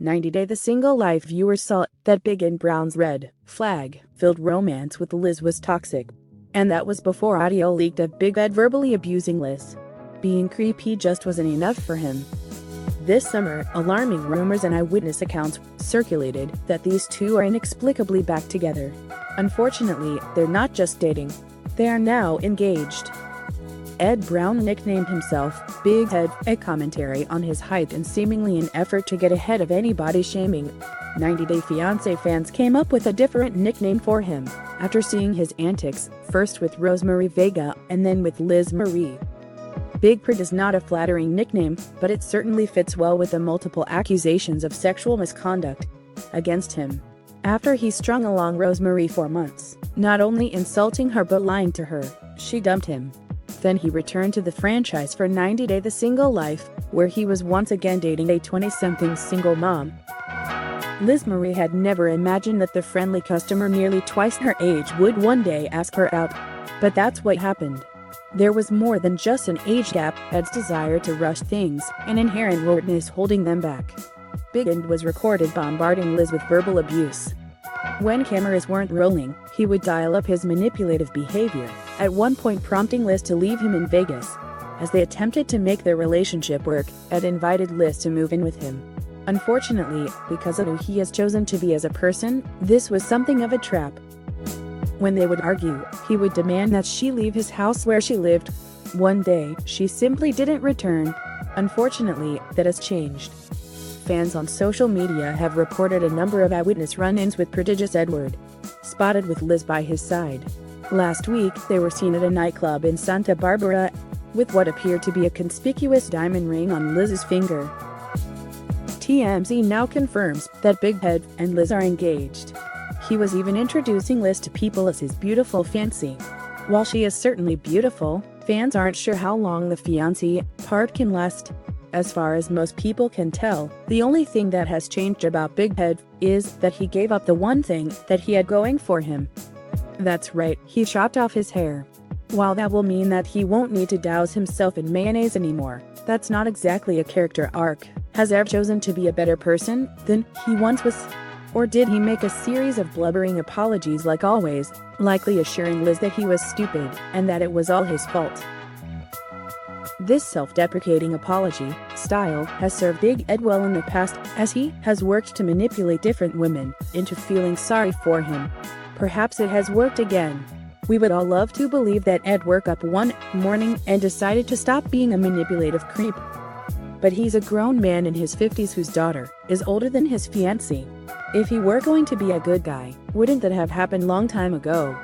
90 Day The single life viewers saw that Big and Brown's red flag-filled romance with Liz was toxic. And that was before audio leaked of Big Ed verbally abusing Liz. Being creepy just wasn't enough for him. This summer, alarming rumors and eyewitness accounts circulated that these two are inexplicably back together. Unfortunately, they're not just dating. They are now engaged. Ed Brown nicknamed himself Big Head, a commentary on his height and seemingly an effort to get ahead of any body shaming. 90 Day Fiancé fans came up with a different nickname for him after seeing his antics, first with Rosemary Vega and then with Liz Marie. Big Pred is not a flattering nickname, but it certainly fits well with the multiple accusations of sexual misconduct against him. After he strung along Rosemary for months, not only insulting her but lying to her, she dumped him. Then he returned to the franchise for 90 Day The Single Life, where he was once again dating a 20-something single mom. Liz Marie had never imagined that the friendly customer nearly twice her age would one day ask her out. But that's what happened. There was more than just an age gap, Ed's desire to rush things, and inherent rudeness holding them back. Big Ed was recorded bombarding Liz with verbal abuse. When cameras weren't rolling, he would dial up his manipulative behavior, at one point prompting Liz to leave him in Vegas. As they attempted to make their relationship work, Ed invited Liz to move in with him. Unfortunately, because of who he has chosen to be as a person, this was something of a trap. When they would argue, he would demand that she leave his house where she lived. One day, she simply didn't return. Unfortunately, that has changed. Fans on social media have reported a number of eyewitness run-ins with prodigious Edward, spotted with Liz by his side. Last week, they were seen at a nightclub in Santa Barbara, with what appeared to be a conspicuous diamond ring on Liz's finger. TMZ now confirms that Big Ed and Liz are engaged. He was even introducing Liz to people as his beautiful fiancée. While she is certainly beautiful, fans aren't sure how long the fiancée part can last. As far as most people can tell, the only thing that has changed about Big Ed is that he gave up the one thing that he had going for him. That's right, he chopped off his hair. While that will mean that he won't need to douse himself in mayonnaise anymore, that's not exactly a character arc. Has Ed chosen to be a better person than he once was? Or did he make a series of blubbering apologies like always, likely assuring Liz that he was stupid and that it was all his fault? This self-deprecating apology style has served Big Ed well in the past, as he has worked to manipulate different women into feeling sorry for him. Perhaps it has worked again. We would all love to believe that Ed woke up one morning and decided to stop being a manipulative creep. But he's a grown man in his 50s whose daughter is older than his fiancée. If he were going to be a good guy, wouldn't that have happened long time ago?